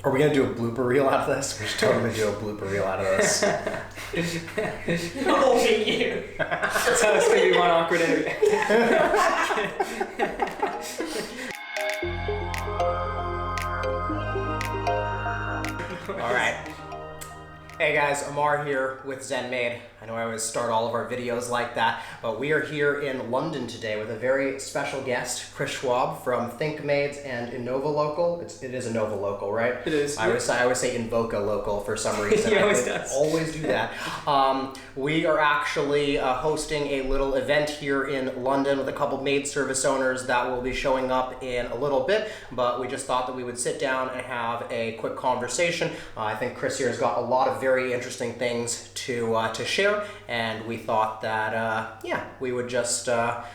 Are we gonna do a blooper reel out of this? We should totally do a blooper reel out of this. Only you. That's how it's gonna be one awkward interview. All right. Hey guys, Amar here with Zen Maid. I know I always start all of our videos like that, but we are here in London today with a very special guest, Chris Schwab from ThinkMaids and Inova Local. It is Inova Local, right? It is. I always say Invoca Local for some reason. He always does. Always do that. We are actually hosting a little event here in London with a couple maid service owners that will be showing up in a little bit, but we just thought that we would sit down and have a quick conversation. I think Chris here has got a lot of very interesting things to share, and we thought that we would just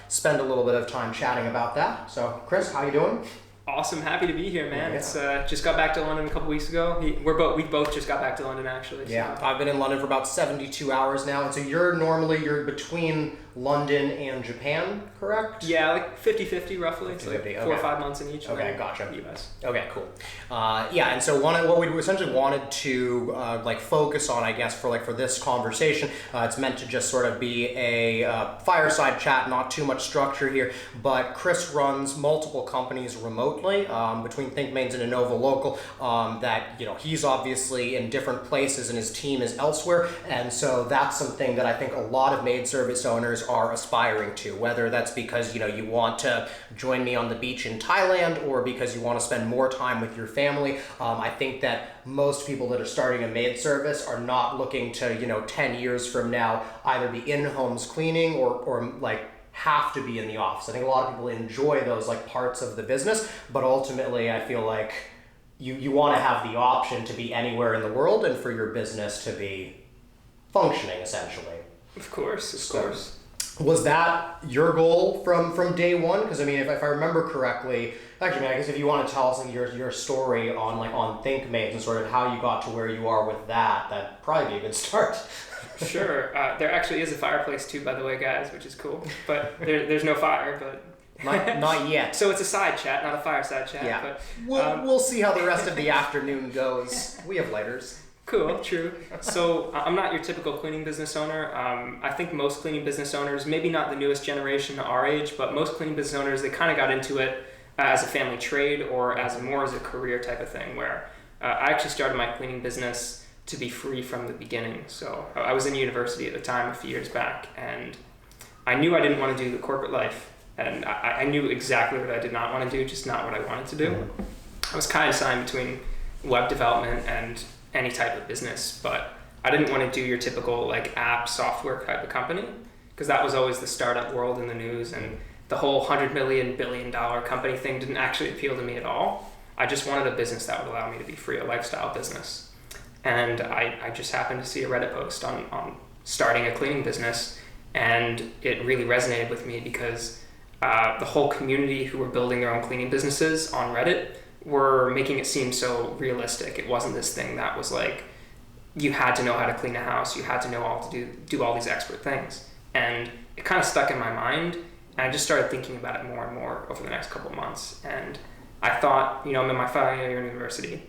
spend a little bit of time chatting about that. So Chris, how you doing? Awesome, happy to be here, man. Yeah. It's just got back to London a couple weeks ago. We both just got back to London actually. So. Yeah, I've been in London for about 72 hours now, and so you're between London and Japan, correct? Yeah, like 50-50 roughly. 50-50, It's like 4 okay. or 5 months in each. Okay, gotcha. US. Okay, cool. And so what we essentially wanted to focus on, I guess, for this conversation, it's meant to just sort of be a fireside chat, not too much structure here, but Chris runs multiple companies remotely between ThinkMaids and Inova Local that, he's obviously in different places and his team is elsewhere, and so that's something that I think a lot of maid service owners are aspiring to, whether that's because you want to join me on the beach in Thailand or because you want to spend more time with your family. I think that most people that are starting a maid service are not looking to 10 years from now either be in homes cleaning or have to be in the office. I think a lot of people enjoy those parts of the business, but ultimately I feel like you want to have the option to be anywhere in the world and for your business to be functioning essentially. Of course. Was that your goal from day one? Because if I remember correctly, actually, I guess if you want to tell us your story on ThinkMaids and sort of how you got to where you are with that'd probably be a good start. Sure. There actually is a fireplace too, by the way, guys, which is cool. But there's no fire, but. Not yet. So it's a side chat, not a fireside chat. Yeah. But, we'll see how the rest of the afternoon goes. We have lighters. Cool, true. So I'm not your typical cleaning business owner. I think most cleaning business owners, maybe not the newest generation our age, but most cleaning business owners, they kind of got into it as a family trade or as a career type of thing, where I actually started my cleaning business to be free from the beginning. So I was in university at the time a few years back, and I knew I didn't want to do the corporate life, and I knew exactly what I did not want to do, just not what I wanted to do. Mm-hmm. I was kind of signed between web development and any type of business, but I didn't want to do your typical app software type of company, because that was always the startup world in the news, and the whole $100 million, billion-dollar company thing didn't actually appeal to me at all. I just wanted a business that would allow me to be free, a lifestyle business. And I just happened to see a Reddit post on starting a cleaning business, and it really resonated with me because the whole community who were building their own cleaning businesses on Reddit were making it seem so realistic. It wasn't this thing that was you had to know how to clean a house, you had to know how to do all these expert things. And it kind of stuck in my mind, and I just started thinking about it more and more over the next couple of months. And I thought, I'm in my final year of university,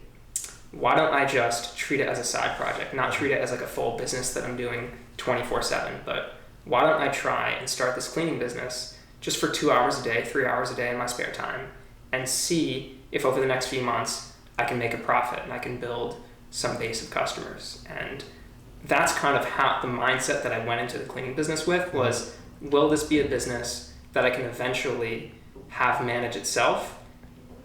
why don't I just treat it as a side project, not treat it as a full business that I'm doing 24/7, but why don't I try and start this cleaning business just for 2 hours a day, 3 hours a day in my spare time, and see if over the next few months I can make a profit and I can build some base of customers. And that's kind of how the mindset that I went into the cleaning business with was, will this be a business that I can eventually have manage itself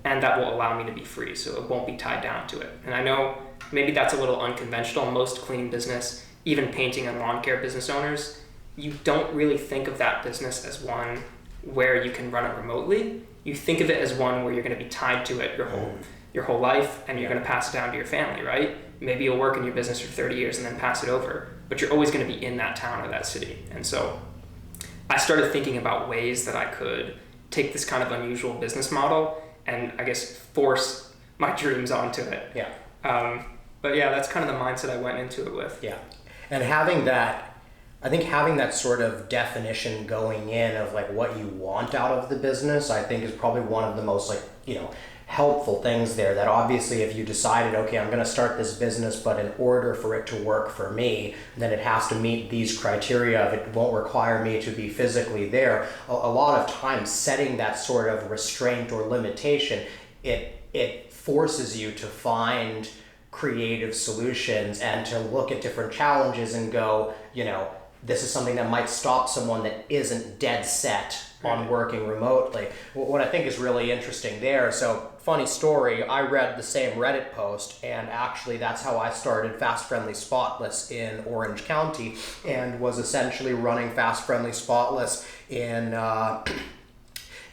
and that will allow me to be free, so it won't be tied down to it. And I know maybe that's a little unconventional. Most cleaning business, even painting and lawn care business owners, you don't really think of that business as one where you can run it remotely. You think of it as one where you're going to be tied to it your whole life, and you're going to pass it down to your family, right? Maybe you'll work in your business for 30 years and then pass it over, but you're always going to be in that town or that city. And so I started thinking about ways that I could take this kind of unusual business model and I guess force my dreams onto it. Yeah. But yeah, that's kind of the mindset I went into it with. Yeah. And having that sort of definition going in of what you want out of the business, I think is probably one of the most helpful things there that obviously if you decided, okay, I'm going to start this business, but in order for it to work for me, then it has to meet these criteria. It won't require me to be physically there. A lot of times setting that sort of restraint or limitation, it forces you to find creative solutions and to look at different challenges and go, this is something that might stop someone that isn't dead set on working remotely. What I think is really interesting there, so funny story, I read the same Reddit post, and actually that's how I started Fast Friendly Spotless in Orange County, and was essentially running Fast Friendly Spotless in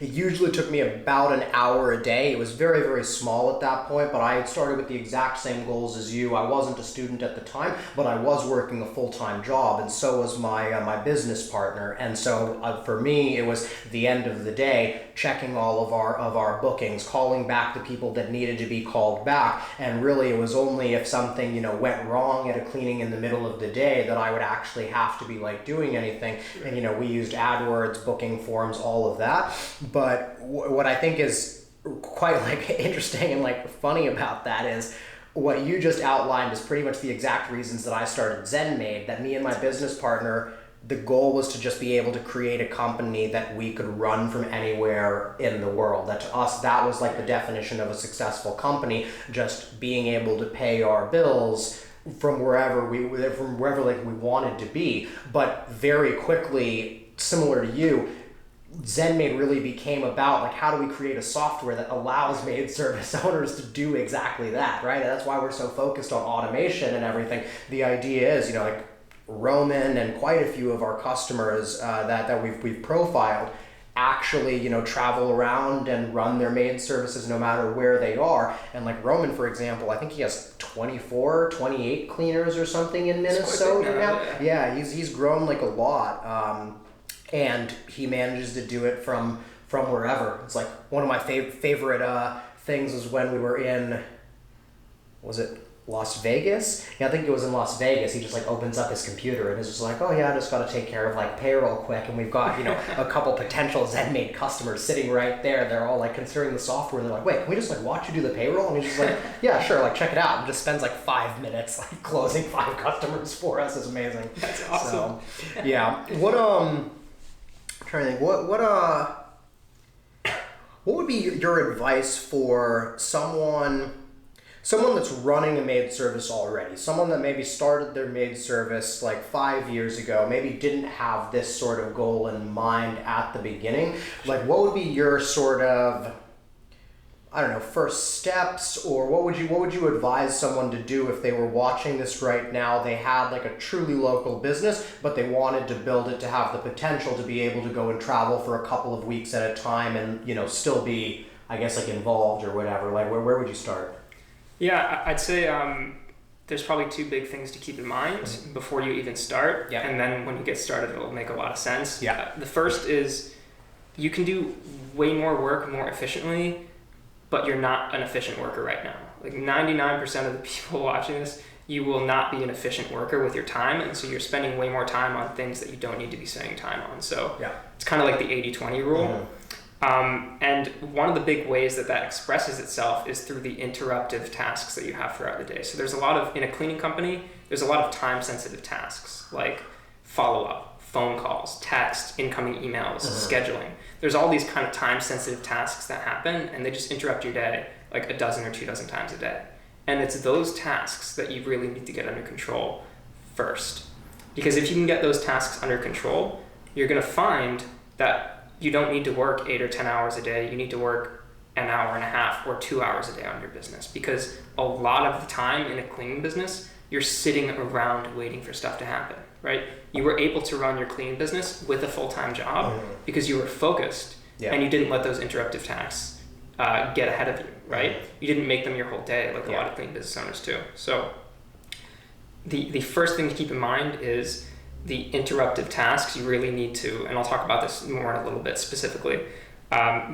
it usually took me about an hour a day. It was very, very small at that point, but I had started with the exact same goals as you. I wasn't a student at the time, but I was working a full-time job, and so was my business partner. And so for me, it was the end of the day, checking all of our bookings, calling back the people that needed to be called back. And really, it was only if something went wrong at a cleaning in the middle of the day that I would actually have to be doing anything. And we used AdWords, booking forms, all of that. But what I think is quite interesting and funny about that is what you just outlined is pretty much the exact reasons that I started Maid, that me and my business partner, the goal was to just be able to create a company that we could run from anywhere in the world. That to us, that was the definition of a successful company, just being able to pay our bills from wherever we wanted to be. But very quickly, similar to you, Maid really became about how do we create a software that allows maid service owners to do exactly that, right? That's why we're so focused on automation and everything. The idea is, Roman and quite a few of our customers that we've profiled actually, travel around and run their maid services no matter where they are. And Roman, for example, I think he has 24, 28 cleaners or something in Minnesota now. Yeah, he's grown a lot. And he manages to do it from wherever. It's one of my favorite things was when we were in, was it Las Vegas? Yeah, I think it was in Las Vegas. He just opens up his computer and is just oh yeah, I just got to take care of payroll quick. And we've got, a couple potential Maid customers sitting right there. They're all considering the software. And they're wait, can we just watch you do the payroll? And he's just yeah, sure, check it out. And just spends 5 minutes closing 5 customers for us. It's amazing. That's awesome. So, yeah. I'm trying to think, what would be your advice for someone that's running a maid service already, someone that maybe started their maid service 5 years ago, maybe didn't have this sort of goal in mind at the beginning? What would be your sort of, I don't know, first steps, or what would you advise someone to do if they were watching this right now? They had a truly local business, but they wanted to build it to have the potential to be able to go and travel for a couple of weeks at a time and still be, I guess, involved or whatever. Where would you start? Yeah, I'd say there's probably 2 big things to keep in mind before you even start. Yeah. And then when you get started, it'll make a lot of sense. Yeah. The first is you can do way more work more efficiently, but you're not an efficient worker right now. 99% of the people watching this, you will not be an efficient worker with your time, and so you're spending way more time on things that you don't need to be spending time on. So it's kind of like the 80-20 rule. Mm-hmm. And one of the big ways that expresses itself is through the interruptive tasks that you have throughout the day. So there's in a cleaning company, there's a lot of time-sensitive tasks like follow-up, phone calls, text, incoming emails, scheduling. There's all these kind of time-sensitive tasks that happen, and they just interrupt your day a dozen or 2 dozen times a day. And it's those tasks that you really need to get under control first. Because if you can get those tasks under control, you're going to find that you don't need to work 8 or 10 hours a day. You need to work an hour and a half or 2 hours a day on your business. Because a lot of the time in a cleaning business, you're sitting around waiting for stuff to happen, right? You were able to run your cleaning business with a full-time job because you were focused and you didn't let those interruptive tasks get ahead of you, right? You didn't make them your whole day like a lot of cleaning business owners do. So the first thing to keep in mind is the interruptive tasks you really need to, and I'll talk about this more in a little bit specifically,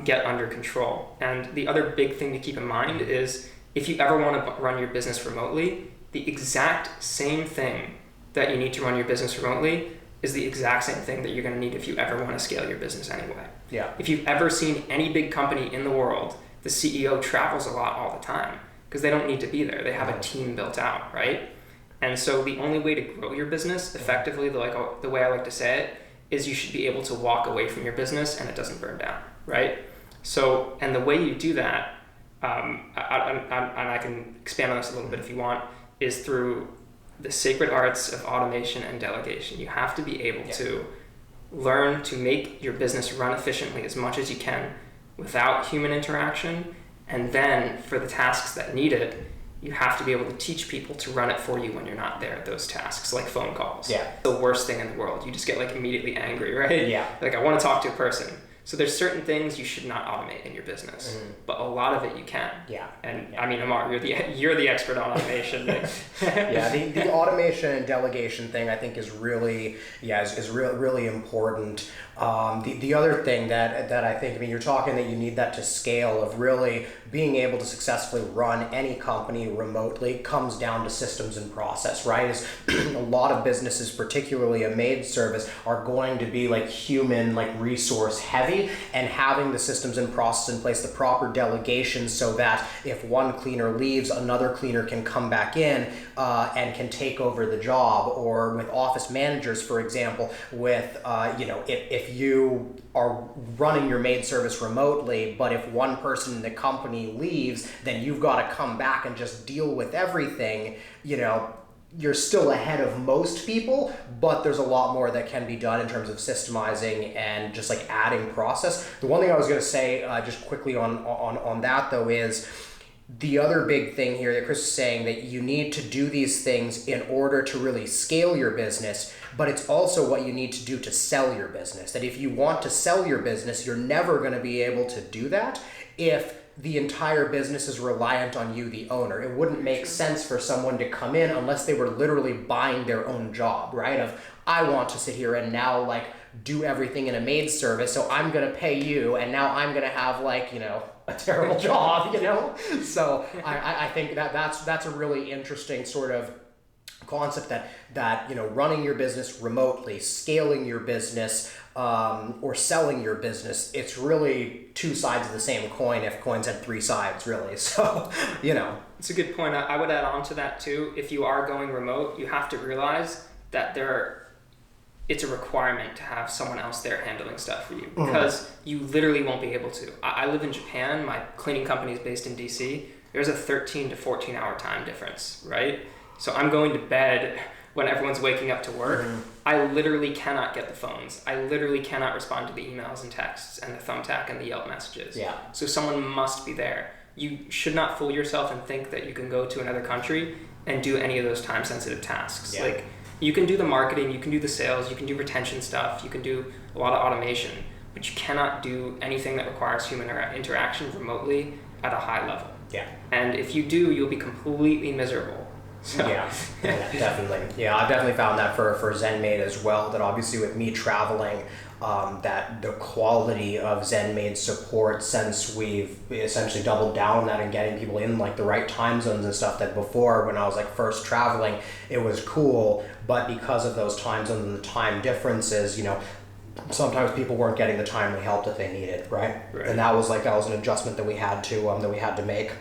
get under control. And the other big thing to keep in mind is if you ever want to run your business remotely, the exact same thing that you need to run your business remotely is the exact same thing that you're going to need if you ever want to scale your business anyway. Yeah. If you've ever seen any big company in the world the CEO travels a lot all the time because they don't need to be there. They have a team built out, right? And so the only way to grow your business effectively, the way I like to say it, is you should be able to walk away from your business and it doesn't burn down, right? So, and the way you do that, and I can expand on this a little bit if you want, is through the sacred arts of automation and delegation. You have to be able to learn to make your business run efficiently as much as you can without human interaction. And then for the tasks that need it, you have to be able to teach people to run it for you when you're not there at those tasks, like phone calls. Yeah. The worst thing in the world. You just get like immediately angry, right? Yeah. Like, I want to talk to a person. So there's certain things you should not automate in your business, but a lot of it you can. Yeah. And I mean, Amar, you're the expert on automation. Yeah, the automation and delegation thing I think is really really important. The other thing that I think, I mean, you're talking that you need that to scale, of really being able to successfully run any company remotely comes down to systems and process, right? Is a lot of businesses, particularly a maid service, are going to be like human, like resource heavy, and having the systems and process in place, the proper delegation, so that if one cleaner leaves, another cleaner can come back in and can take over the job. Or with office managers, for example, with if you are running your maid service remotely, but if one person in the company leaves, then you've got to come back and just deal with everything. You're still ahead of most people, but there's a lot more that can be done in terms of systemizing and just like adding process. The one thing I was going to say just quickly on that though is the other big thing here that Chris is saying, that you need to do these things in order to really scale your business, but it's also what you need to do to sell your business. That if you want to sell your business, you're never going to be able to do that if the entire business is reliant on you, the owner. It wouldn't make sense for someone to come in unless they were literally buying their own job, right? Of, I want to sit here and now like do everything in a maid service, so I'm going to pay you, and now I'm going to have like, a terrible job, So I think that's a really interesting sort of concept that running your business remotely, scaling your business, or selling your business, it's really two sides of the same coin, if coins had three sides, really. So, It's a good point. I would add on to that too. If you are going remote, you have to realize that it's a requirement to have someone else there handling stuff for you, because you literally won't be able to. I live in Japan. My cleaning company is based in DC. There's a 13 to 14 hour time difference, right? So I'm going to bed when everyone's waking up to work. I literally cannot get the phones. I literally cannot respond to the emails and texts and the thumbtack and the Yelp messages. Yeah. So someone must be there. You should not fool yourself and think that you can go to another country and do any of those time sensitive tasks. Yeah. Like, you can do the marketing, you can do the sales, you can do retention stuff, you can do a lot of automation, but you cannot do anything that requires human interaction remotely at a high level. Yeah. And if you do, you'll be completely miserable. So. Yeah, definitely. Yeah, I've definitely found that for Zen Maid as well, that obviously with me traveling, that the quality of Zen Maid support, since we've essentially doubled down on that and getting people in like the right time zones and stuff, that before when I was like first traveling, it was cool, but because of those time zones and the time differences, sometimes people weren't getting the timely help that they needed, right? And that was an adjustment that we had to make.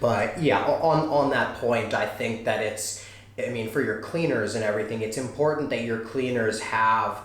But yeah, on that point, I think that for your cleaners and everything, it's important that your cleaners have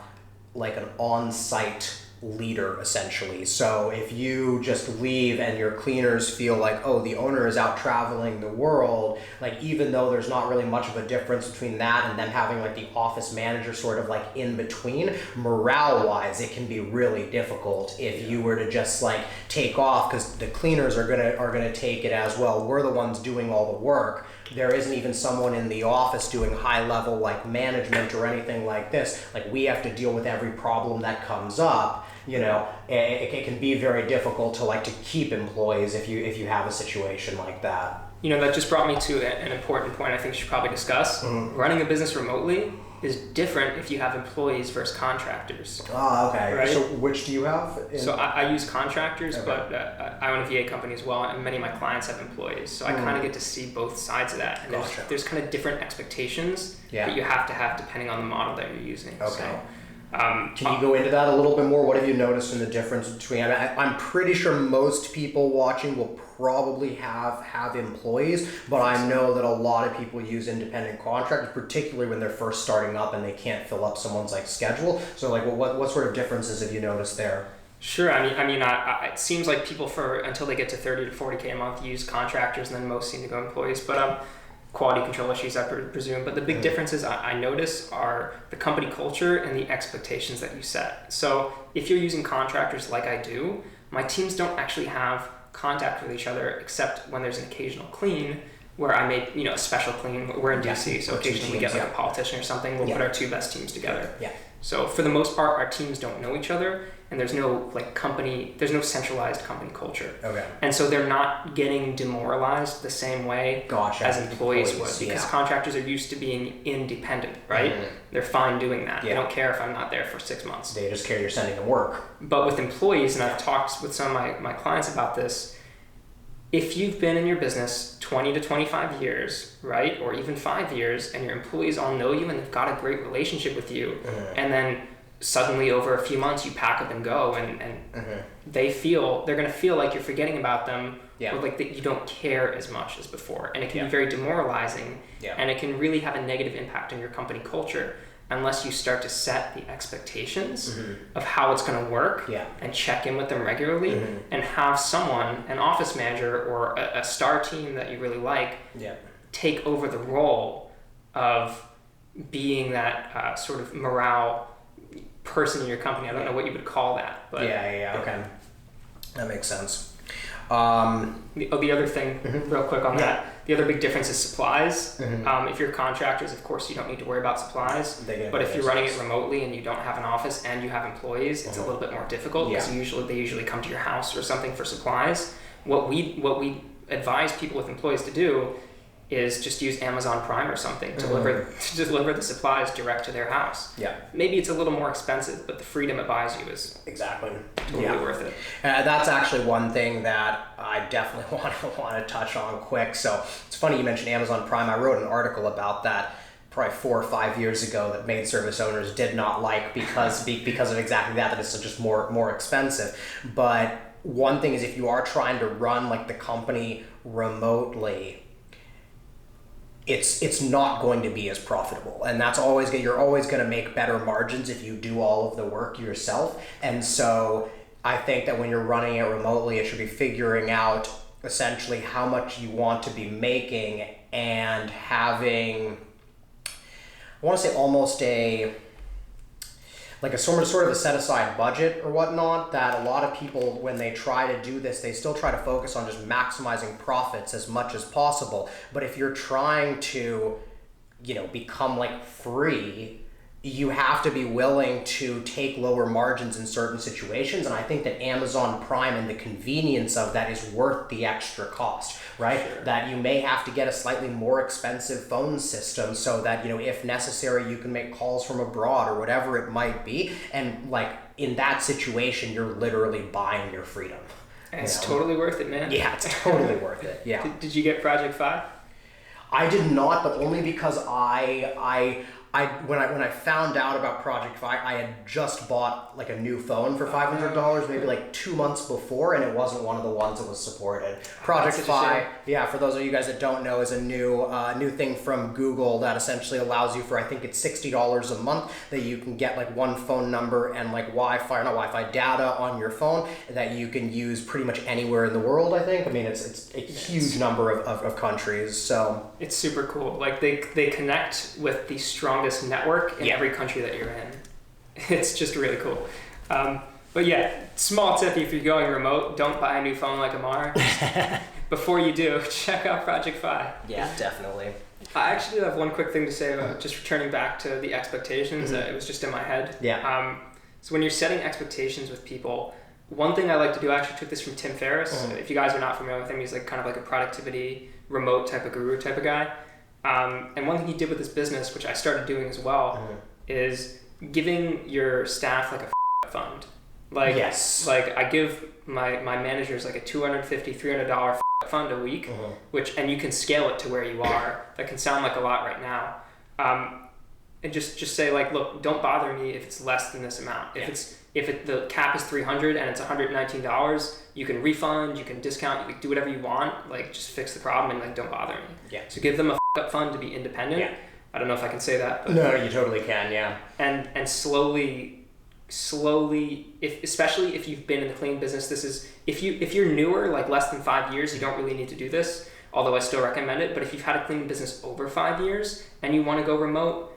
like an on-site leader, essentially. So if you just leave and your cleaners feel like, oh, the owner is out traveling the world, like even though there's not really much of a difference between that and them having like the office manager sort of like in between, morale-wise, it can be really difficult if you were to just like take off, because the cleaners are gonna take it as, well, we're the ones doing all the work. There isn't even someone in the office doing high level like management or anything like this. Like, we have to deal with every problem that comes up. It can be very difficult to keep employees if you have a situation like that. That just brought me to an important point I think you should probably discuss. Running a business remotely is different if you have employees versus contractors. Ah, okay. Right? So which do you have? So I use contractors, okay. But I own a VA company as well, and many of my clients have employees. So I kind of get to see both sides of that. And there's kind of different expectations that you have to have depending on the model that you're using. Okay. So Can you go into that a little bit more? What have you noticed in the difference between? I'm pretty sure most people watching will probably have employees, but I know that a lot of people use independent contractors, particularly when they're first starting up and they can't fill up someone's like schedule. So like, what sort of differences have you noticed there? Sure. It seems like people until they get to 30 to 40K a month use contractors, and then most seem to go employees. But quality control issues, I presume. But the big differences I notice are the company culture and the expectations that you set. So if you're using contractors like I do, my teams don't actually have contact with each other except when there's an occasional clean where I make a special clean. We're in DC, so occasionally we get like a politician or something. We'll put our two best teams together. Yeah. So for the most part, our teams don't know each other, and there's no centralized company culture. Okay. And so they're not getting demoralized the same way as employees would, because contractors are used to being independent, right? Mm-hmm. They're fine doing that. Yeah. They don't care if I'm not there for 6 months. They just care you're sending them work. But with employees, and I've talked with some of my clients about this, if you've been in your business 20 to 25 years, right, or even 5 years, and your employees all know you and they've got a great relationship with you, and then suddenly over a few months you pack up and go, and they're going to feel like you're forgetting about them, or like that you don't care as much as before, and it can be very demoralizing, and it can really have a negative impact on your company culture unless you start to set the expectations of how it's going to work and check in with them regularly, and have someone, an office manager or a star team that you really like, take over the role of being that sort of morale person in your company. I don't know what you would call that, but okay, that makes sense. The other thing, real quick on that, the other big difference is supplies. If you're contractors, of course, you don't need to worry about supplies. But if you're running it remotely and you don't have an office and you have employees, it's a little bit more difficult, because they usually come to your house or something for supplies. What we advise people with employees to do is just use Amazon Prime or something to deliver the supplies direct to their house. Yeah. Maybe it's a little more expensive, but the freedom it buys you is totally worth it. That's actually one thing that I definitely want to touch on quick. So it's funny you mentioned Amazon Prime. I wrote an article about that probably 4 or 5 years ago that maid service owners did not like because of exactly that it's just more expensive. But one thing is, if you are trying to run like the company remotely, it's not going to be as profitable, and you're always going to make better margins if you do all of the work yourself. And so I think that when you're running it remotely, it should be figuring out essentially how much you want to be making and having, I want to say almost a sort of a set aside budget or whatnot, that a lot of people, when they try to do this, they still try to focus on just maximizing profits as much as possible. But if you're trying to, become like free, you have to be willing to take lower margins in certain situations. And I think that Amazon Prime and the convenience of that is worth the extra cost, right? Sure. That you may have to get a slightly more expensive phone system so that, if necessary, you can make calls from abroad or whatever it might be. And like in that situation, you're literally buying your freedom. And it's totally worth it, man. Yeah, it's totally worth it. Yeah. Did you get Project 5? I did not, but only because when I found out about Project 5, I had just bought like a new phone for $500, maybe like 2 months before, and it wasn't one of the ones that was supported. Project 5, for those of you guys that don't know, is a new thing from Google that essentially allows you for, I think it's $60 a month, that you can get like one phone number and like data on your phone that you can use pretty much anywhere in the world, I think. I mean, it's a huge number of countries, so. It's super cool. Like they connect with the strongest network in every country that you're in. It's just really cool. But small tip, if you're going remote, don't buy a new phone like Amar. Before you do, check out Project 5. Yeah, definitely. I actually have one quick thing to say about just returning back to the expectations. It was just in my head. Yeah. So when you're setting expectations with people, one thing I like to do, I actually took this from Tim Ferriss. If you guys are not familiar with him, he's like kind of like a productivity, remote type of guru type of guy. And one thing he did with his business, which I started doing as well, is giving your staff like a fund. Like, like I give my managers like a $250, $300 fund a week, and you can scale it to where you are. That can sound like a lot right now. and just say like, look, don't bother me if it's less than this amount. If the cap is $300 and it's $119, you can refund, you can discount, you can do whatever you want. Like, just fix the problem and like, don't bother me. Yeah. So give them a up fund to be independent. Yeah. I don't know if I can say that. But no, you totally can. Yeah. And slowly, especially if you've been in the cleaning business, this is if you're newer, like less than 5 years, you don't really need to do this. Although I still recommend it. But if you've had a cleaning business over 5 years and you want to go remote,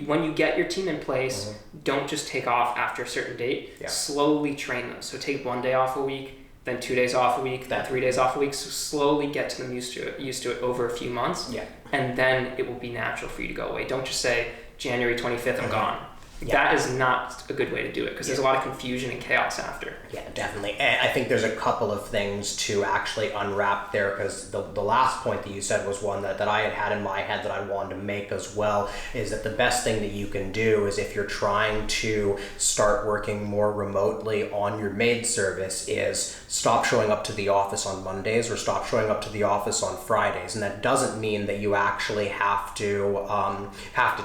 when you get your team in place, don't just take off after a certain date. Yeah. Slowly train them. So take 1 day off a week, then 2 days off a week, then 3 days off a week. So slowly get them used to it over a few months. Yeah. And then it will be natural for you to go away. Don't just say January 25th, I'm gone. Yeah. That is not a good way to do it because there's a lot of confusion and chaos after. Yeah, definitely. And I think there's a couple of things to actually unwrap there, because the last point that you said was one that I had in my head that I wanted to make as well, is that the best thing that you can do is, if you're trying to start working more remotely on your maid service, is stop showing up to the office on Mondays or stop showing up to the office on Fridays. And that doesn't mean that you actually have to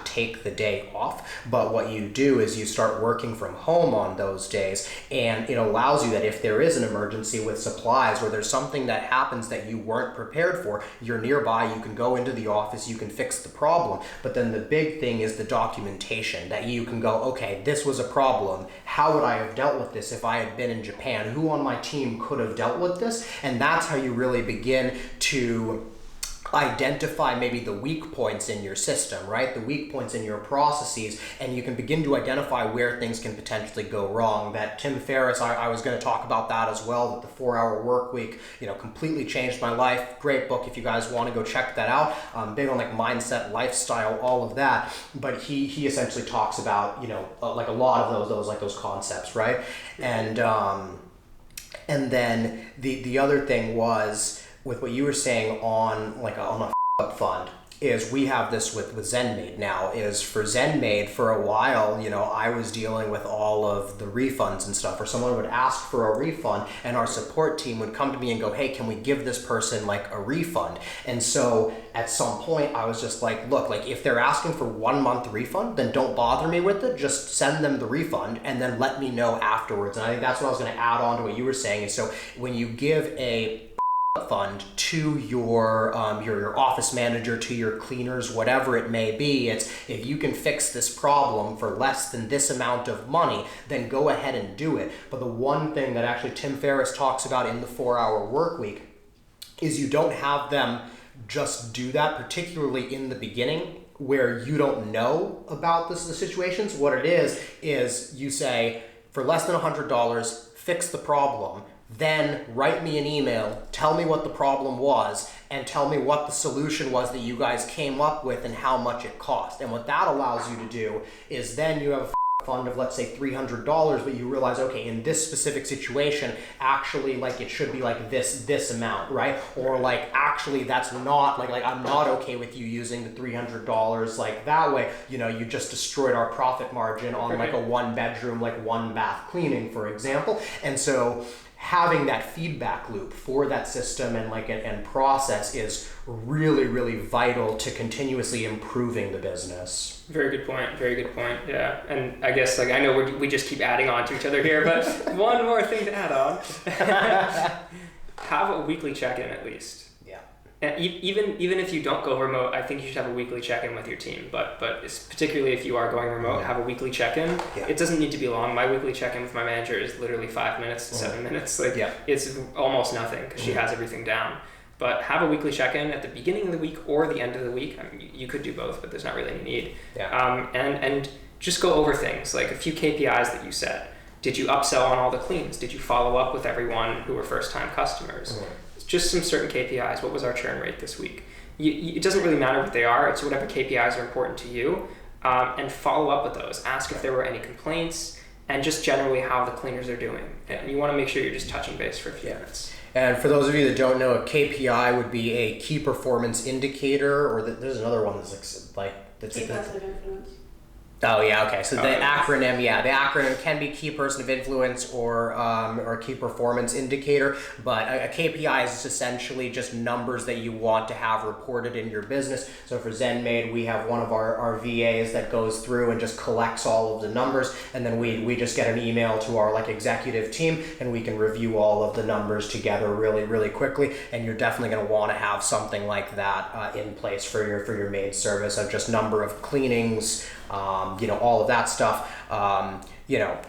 take the day off, but what you do is you start working from home on those days, and it allows you that if there is an emergency with supplies or there's something that happens that you weren't prepared for, you're nearby, you can go into the office, you can fix the problem. But then the big thing is the documentation, that you can go, okay, this was a problem. How would I have dealt with this if I had been in Japan? Who on my team could have dealt with this? And that's how you really begin to identify maybe the weak points in your system, right? The weak points in your processes, and you can begin to identify where things can potentially go wrong. That Tim Ferriss, I was going to talk about that as well, that the 4-hour work week, completely changed my life. Great book if you guys want to go check that out. Big on like mindset, lifestyle, all of that. But he essentially talks about, like a lot of those concepts, right? And then the other thing was, with what you were saying on a up fund, is we have this with ZenMaid now. Is for ZenMaid, for a while, I was dealing with all of the refunds and stuff, or someone would ask for a refund and our support team would come to me and go, hey, can we give this person like a refund? And so at some point I was just like, look, like if they're asking for 1 month refund, then don't bother me with it. Just send them the refund and then let me know afterwards. And I think that's what I was going to add on to what you were saying. Is so when you give a fund to your office manager, to your cleaners, whatever it may be, it's, if you can fix this problem for less than this amount of money, then go ahead and do it. But the one thing that actually Tim Ferriss talks about in the 4-hour work week is you don't have them just do that, particularly in the beginning where you don't know about the situations. What it is you say, for less than $100, fix the problem. Then write me an email, tell me what the problem was, and tell me what the solution was that you guys came up with and how much it cost. And what that allows you to do is then you have a fund of, let's say, $300, but you realize, okay, in this specific situation, actually, like, it should be like this amount, right? Or like, actually, that's not, like I'm not okay with you using the $300 like that way. You just destroyed our profit margin on like a 1-bedroom, like 1-bath cleaning, for example. And so having that feedback loop for that system and process is really, really vital to continuously improving the business. Very good point. Yeah. And I guess I know we just keep adding on to each other here, but one more thing to add on. Have a weekly check-in at least. And even if you don't go remote, I think you should have a weekly check-in with your team. But particularly if you are going remote, have a weekly check-in. Yeah. It doesn't need to be long. My weekly check-in with my manager is literally 5 minutes to 7 minutes. It's almost nothing because she has everything down. But have a weekly check-in at the beginning of the week or the end of the week. I mean, you could do both, but there's not really any need. Yeah. And just go over things, like a few KPIs that you set. Did you upsell on all the cleans? Did you follow up with everyone who were first-time customers? Just some certain KPIs. What was our churn rate this week? It doesn't really matter what they are. It's whatever KPIs are important to you, and follow up with those. Ask if there were any complaints, and just generally how the cleaners are doing. And you want to make sure you're just touching base for a few minutes. And for those of you that don't know, a KPI would be a key performance indicator, or there's another one that's like key positive influence. Oh yeah, okay. So the acronym can be key person of influence or key performance indicator, but a KPI is essentially just numbers that you want to have reported in your business. So for ZenMaid, we have one of our VAs that goes through and just collects all of the numbers, and then we just get an email to our like executive team, and we can review all of the numbers together really quickly. And you're definitely going to want to have something like that in place for your maid service of just number of cleanings. All of that stuff.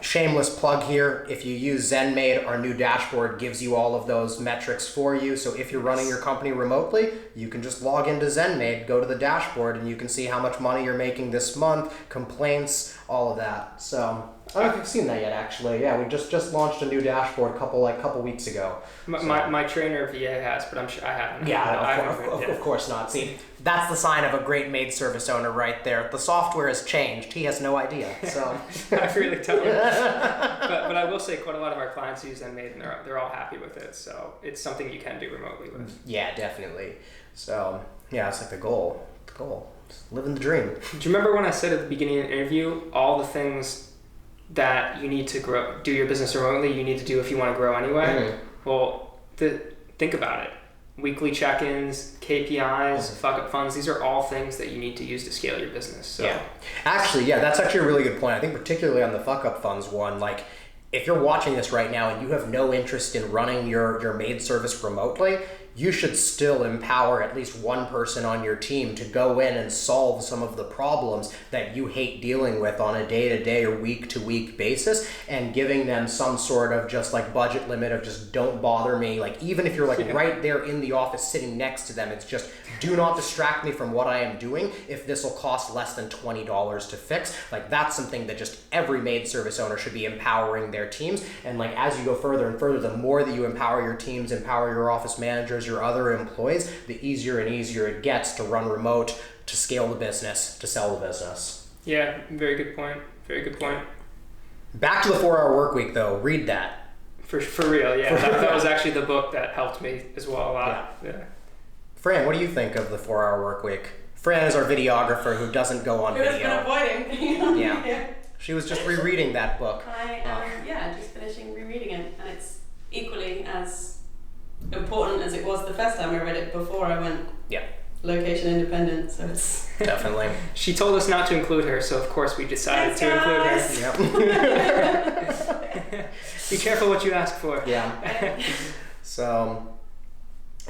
Shameless plug here. If you use ZenMaid, our new dashboard gives you all of those metrics for you. So if you're running your company remotely, you can just log into ZenMaid, go to the dashboard, and you can see how much money you're making this month, complaints, all of that. So I don't know if you've seen that yet, actually. Yeah, we just launched a new dashboard a couple weeks ago. My trainer VA has, but I'm sure I haven't. Yeah, of course not. See, that's the sign of a great maid service owner right there. The software has changed. He has no idea. So I really don't. But I will say quite a lot of our clients use ZenMaid, and they're all happy with it. So it's something you can do remotely with. Yeah, definitely. So yeah, it's like the goal. Just living the dream. Do you remember when I said at the beginning of the interview all the things that you need to do your business remotely, you need to do if you want to grow anyway? Mm-hmm. Well, think about it. Weekly check-ins, KPIs, fuck-up funds, these are all things that you need to use to scale your business. So. Yeah. Actually, that's actually a really good point. I think particularly on the fuck-up funds one, like if you're watching this right now and you have no interest in running your maid service remotely, you should still empower at least one person on your team to go in and solve some of the problems that you hate dealing with on a day-to-day or week-to-week basis, and giving them some sort of just like budget limit of just don't bother me. Like even if you're like right there in the office sitting next to them, it's just do not distract me from what I am doing if this will cost less than $20 to fix. Like that's something that just every maid service owner should be empowering their teams. And like as you go further and further, the more that you empower your teams, empower your office managers, your other employees, the easier and easier it gets to run remote, to scale the business, to sell the business. Yeah, very good point. Back to the 4-hour work week though, read that. For real, yeah. That was actually the book that helped me as well a lot. Yeah. Fran, what do you think of the 4-hour work week? Fran is our videographer who doesn't go on video. Who's been avoiding. Yeah. She was just rereading that book. I am, just finishing rereading it, and it's equally as important as it was the first time I read it before I went location independent, so it's... Definitely. She told us not to include her, so of course we decided to include her. Yep. Be careful what you ask for. Yeah. So...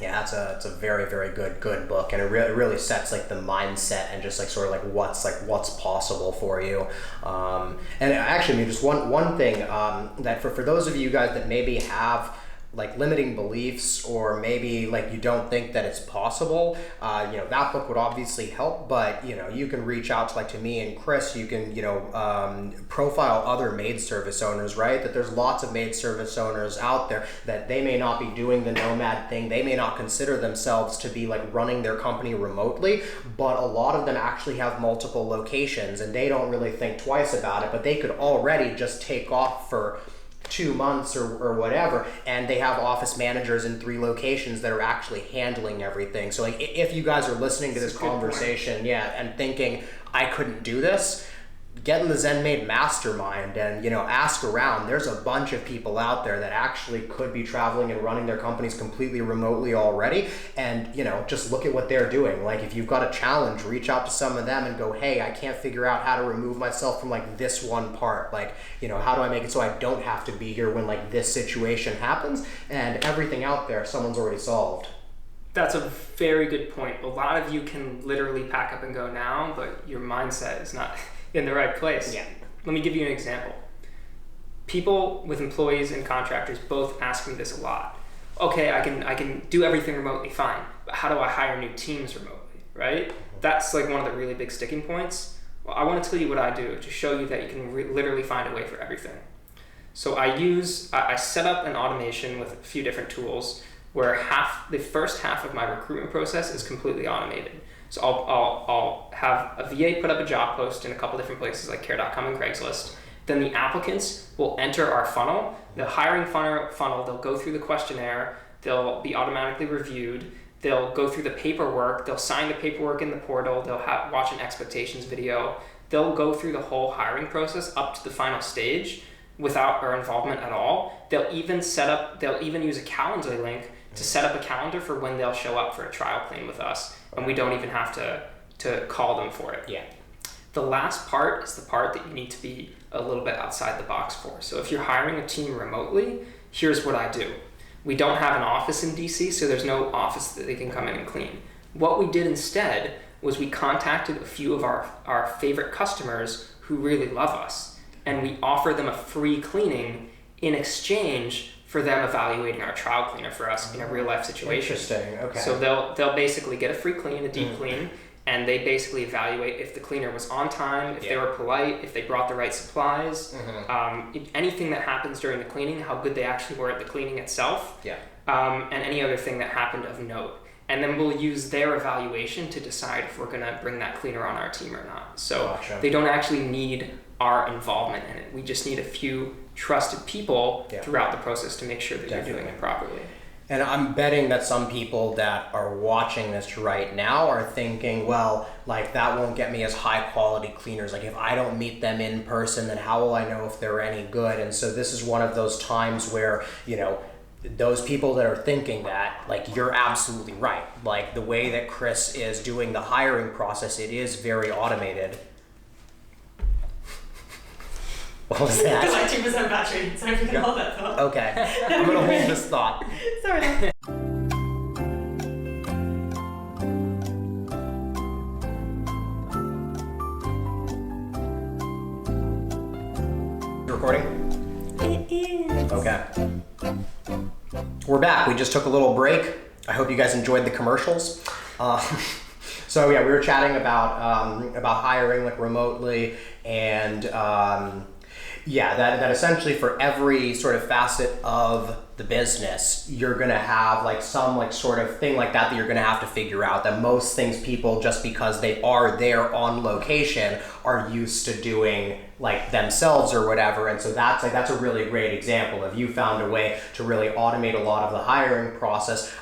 yeah, it's a very, very good book, and it really sets like the mindset and just like sort of like what's possible for you. And actually, I mean, just one thing that for those of you guys that maybe have like limiting beliefs, or maybe like you don't think that it's possible, that book would obviously help, but you can reach out to me and Chris. You can profile other maid service owners, right? That there's lots of maid service owners out there that they may not be doing the nomad thing. They may not consider themselves to be like running their company remotely, but a lot of them actually have multiple locations and they don't really think twice about it, but they could already just take off for 2 months or whatever, and they have office managers in 3 locations that are actually handling everything. So like if you guys are listening to this conversation, and thinking I couldn't do this, get in the ZenMaid mastermind and ask around. There's a bunch of people out there that actually could be traveling and running their companies completely remotely already, and just look at what they're doing. Like if you've got a challenge, reach out to some of them and go, hey, I can't figure out how to remove myself from like this one part, like how do I make it so I don't have to be here when like this situation happens? And everything out there someone's already solved. That's a very good point. A lot of you can literally pack up and go now, but your mindset is not in the right place. Yeah. Let me give you an example. People with employees and contractors both ask me this a lot. Okay, I can do everything remotely, fine, but how do I hire new teams remotely, right? That's like one of the really big sticking points. Well, I want to tell you what I do to show you that you can literally find a way for everything. So I set up an automation with a few different tools where the first half of my recruitment process is completely automated. So I'll have a VA put up a job post in a couple different places like Care.com and Craigslist. Then the applicants will enter our funnel, the hiring funnel. They'll go through the questionnaire. They'll be automatically reviewed. They'll go through the paperwork. They'll sign the paperwork in the portal. They'll watch an expectations video. they'll go through the whole hiring process up to the final stage without our involvement at all. They'll even use a calendar link to set up a calendar for when they'll show up for a trial clean with us, and we don't even have to call them for it. Yeah. The last part is the part that you need to be a little bit outside the box for. So if you're hiring a team remotely, here's what I do. We don't have an office in DC, so there's no office that they can come in and clean. What we did instead was we contacted a few of our favorite customers who really love us, and we offer them a free cleaning in exchange for them evaluating our trial cleaner for us in a real life situation. Interesting. Okay. So they'll basically get a free clean, a deep clean, and they basically evaluate if the cleaner was on time, if they were polite, if they brought the right supplies, anything that happens during the cleaning, how good they actually were at the cleaning itself, and any other thing that happened of note. And then we'll use their evaluation to decide if we're going to bring that cleaner on our team or not. So they don't actually need our involvement in it. We just need a few trusted people throughout the process to make sure that you're doing it properly. And I'm betting that some people that are watching this right now are thinking, well, like that won't get me as high quality cleaners. Like if I don't meet them in person, then how will I know if they're any good? And so this is one of those times where, you know, those people that are thinking that, like, you're absolutely right. Like the way that Chris is doing the hiring process, it is very automated. What was that? It's like 2% battery, so if you can hold that thought. Okay, I'm gonna hold this thought. Sorry. Recording? It is. Okay. We're back. We just took a little break. I hope you guys enjoyed the commercials. So yeah, we were chatting about hiring like remotely, and that essentially for every sort of facet of the business, you're gonna have like some like sort of thing like that you're gonna have to figure out. That most things people, just because they are there on location, are used to doing like themselves or whatever. And so that's a really great example of you found a way to really automate a lot of the hiring process.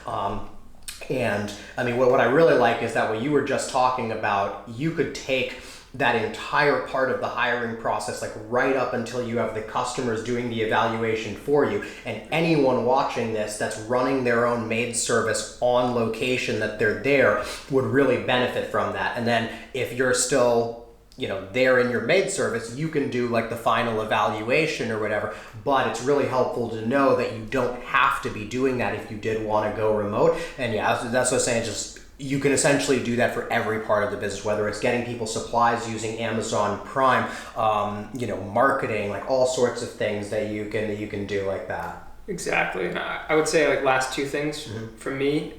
And I mean, what I really like is that what you were just talking about, you could take that entire part of the hiring process, like right up until you have the customers doing the evaluation for you, and anyone watching this that's running their own maid service on location, that they're there, would really benefit from that. And then if you're still, you know, there in your maid service, you can do like the final evaluation or whatever. But it's really helpful to know that you don't have to be doing that if you did want to go remote. And yeah, that's what I'm saying. Just you can essentially do that for every part of the business, whether it's getting people supplies using Amazon Prime, marketing, like all sorts of things that you can do like that. Exactly. And I would say like last two things for me,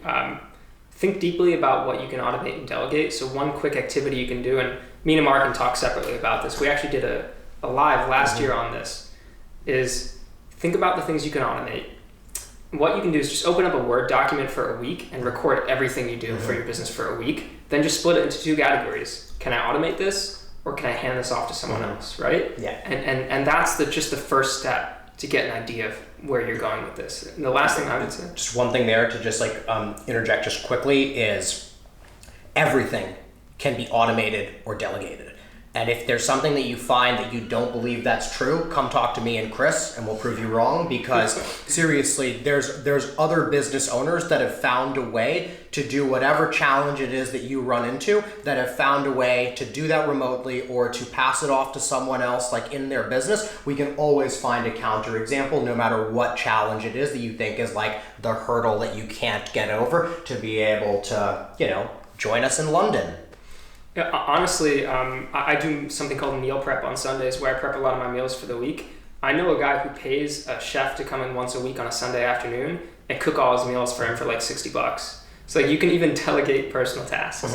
think deeply about what you can automate and delegate. So one quick activity you can do, and me and Mark can talk separately about this. We actually did a live last year on this, is think about the things you can automate. What you can do is just open up a Word document for a week and record everything you do for your business for a week. Then just split it into two categories. Can I automate this, or can I hand this off to someone else, right? Yeah. And that's just the first step to get an idea of where you're going with this. And the last thing I would say, just one thing there to just like interject just quickly, is everything can be automated or delegated. And if there's something that you find that you don't believe that's true, come talk to me and Chris, and we'll prove you wrong. Because seriously, there's other business owners that have found a way to do whatever challenge it is that you run into, that have found a way to do that remotely or to pass it off to someone else like in their business. We can always find a counter example, no matter what challenge it is that you think is like the hurdle that you can't get over, to be able to, join us in London. Yeah, honestly, I do something called meal prep on Sundays, where I prep a lot of my meals for the week. I know a guy who pays a chef to come in once a week on a Sunday afternoon and cook all his meals for him for like $60. So you can even delegate personal tasks.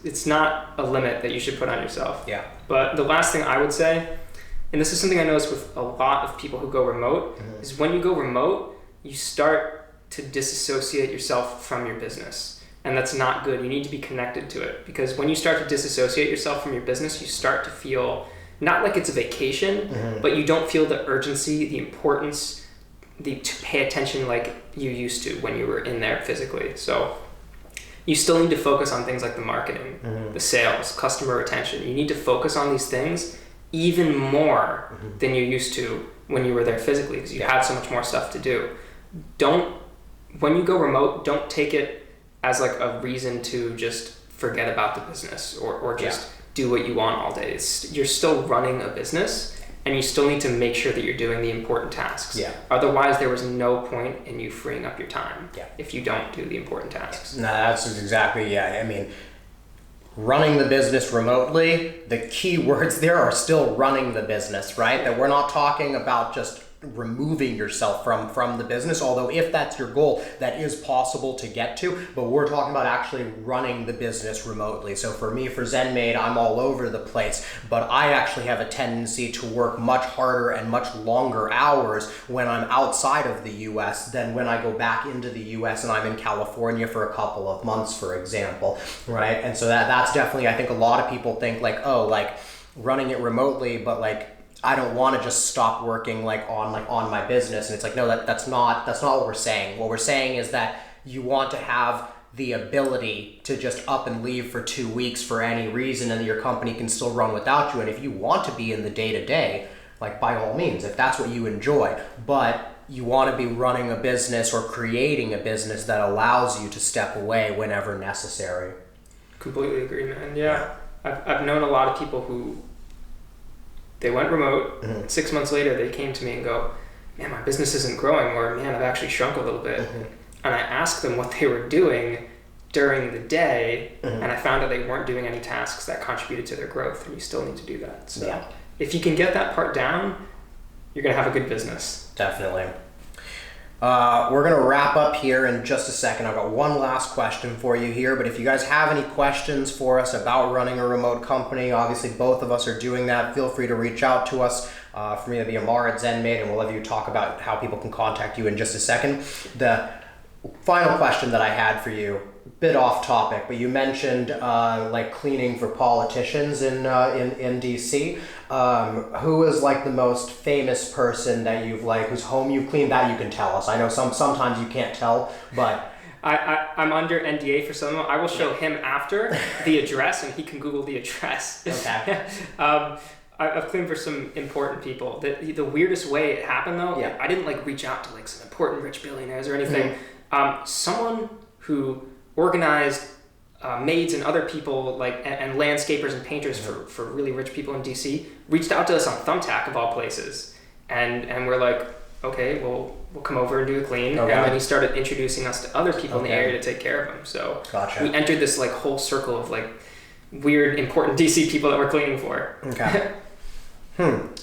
It's not a limit that you should put on yourself. Yeah. But the last thing I would say, and this is something I notice with a lot of people who go remote, is when you go remote, you start to disassociate yourself from your business. And that's not good. You need to be connected to it, because when you start to disassociate yourself from your business, you start to feel not like it's a vacation, but you don't feel the urgency, the importance, to pay attention like you used to when you were in there physically. So you still need to focus on things like the marketing, the sales, customer retention. You need to focus on these things even more than you used to when you were there physically, because you had so much more stuff to do. When you go remote, don't take it as like a reason to just forget about the business or just do what you want all day. You're still running a business, and you still need to make sure that you're doing the important tasks. Otherwise, there was no point in you freeing up your time if you don't do the important tasks. No, that's exactly, I mean, running the business remotely, the key words there are still running the business, right? That we're not talking about just removing yourself from the business, although if that's your goal, that is possible to get to, but we're talking about actually running the business remotely. So for me, for ZenMaid, I'm all over the place, but I actually have a tendency to work much harder and much longer hours when I'm outside of the US than when I go back into the US and I'm in California for a couple of months, for example, right? And so that's definitely, I think a lot of people think like, oh, like running it remotely, but like I don't want to just stop working on my business. And it's like, no, that's not what we're saying. What we're saying is that you want to have the ability to just up and leave for 2 weeks for any reason, and your company can still run without you. And if you want to be in the day-to-day, like by all means, if that's what you enjoy, but you want to be running a business or creating a business that allows you to step away whenever necessary. Completely agree, man. Yeah. I've known a lot of people who they went remote. 6 months later, they came to me and go, man, my business isn't growing, or man, I've actually shrunk a little bit. And I asked them what they were doing during the day, and I found that they weren't doing any tasks that contributed to their growth, and you still need to do that. So if you can get that part down, you're going to have a good business. Definitely. We're going to wrap up here in just a second. I've got one last question for you here, but if you guys have any questions for us about running a remote company, obviously both of us are doing that. Feel free to reach out to us. For me, it'll be Amar at ZenMaid, and we'll have you talk about how people can contact you in just a second. The final question that I had for you, bit off topic, but you mentioned like cleaning for politicians in DC. Who is like the most famous person that you've like whose home you've cleaned? That you can tell us. I know sometimes you can't tell, but I'm under NDA for some of them. I will show him after the address, and he can Google the address. Okay. I've cleaned for some important people. The weirdest way it happened though, I didn't like reach out to like some important rich billionaires or anything. Someone who organized maids and other people like and landscapers and painters for really rich people in DC reached out to us on Thumbtack of all places, and we're like, okay, we'll come over and do a clean. And then he started introducing us to other people in the area to take care of them. So we entered this like whole circle of like weird important DC people that we're cleaning for.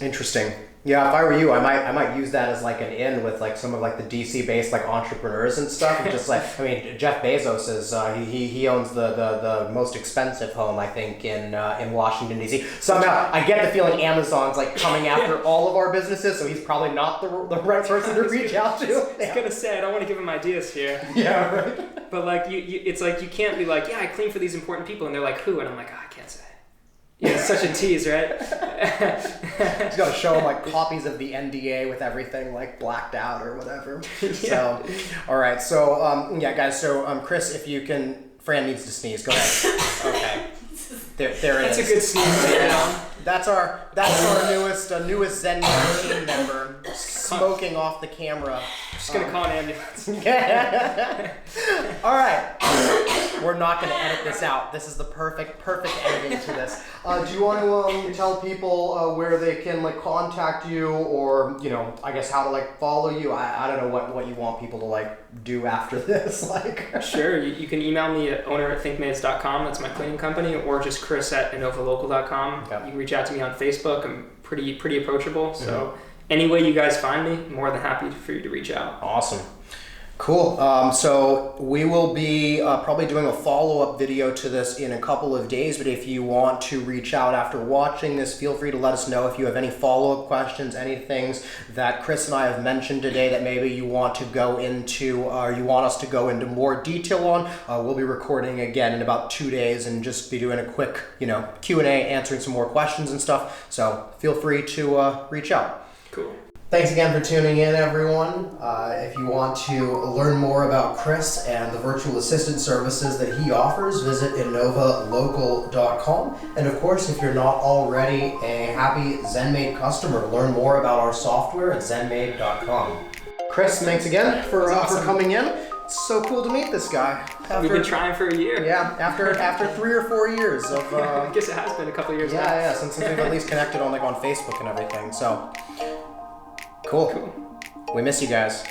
Interesting. Yeah, if I were you, I might use that as like an in with like some of like the DC based like entrepreneurs and stuff. And just like, I mean, Jeff Bezos is he owns the most expensive home I think in Washington DC. Somehow I get the feeling Amazon's like coming after all of our businesses, so he's probably not the right person to reach out to. I was gonna say I don't want to give him ideas here. Yeah, right. But like you it's like you can't be like, yeah, I clean for these important people, and they're like, who? And I'm like, oh, I can't say. Yeah, it's such a tease, right? He's got to show him like copies of the NDA with everything like blacked out or whatever. So, all right. So, guys. So, Chris, if you can, Fran needs to sneeze. Go ahead. Okay. There it That's is. A good sneeze. That's our newest ZenMaid team member smoking off the camera. Just gonna call an ambulance. All right, we're not gonna edit this out. This is the perfect editing to this. Do you want to tell people where they can like contact you, or I guess how to like follow you? I don't know what you want people to like do after this. Like, sure, you can email me at owner@thinkmaids.com. That's my cleaning company, or just Chris@InovaLocal.com. You can reach out to me on Facebook. I'm pretty approachable. So any way you guys find me, more than happy for you to reach out. Awesome. Cool. So we will be probably doing a follow-up video to this in a couple of days, but if you want to reach out after watching this, feel free to let us know if you have any follow-up questions, any things that Chris and I have mentioned today that maybe you want to go into or you want us to go into more detail on. We'll be recording again in about 2 days and just be doing a quick Q&A, answering some more questions and stuff. So feel free to reach out. Cool. Thanks again for tuning in, everyone. If you want to learn more about Chris and the virtual assistant services that he offers, visit InovaLocal.com. And of course, if you're not already a happy ZenMaid customer, learn more about our software at ZenMaid.com. Chris, thanks again for coming in. It's so cool to meet this guy. We've been trying for a year. Yeah, after 3 or 4 years of. I guess it has been a couple of years now. Yeah, since we've at least connected on Facebook and everything. So cool. We miss you guys.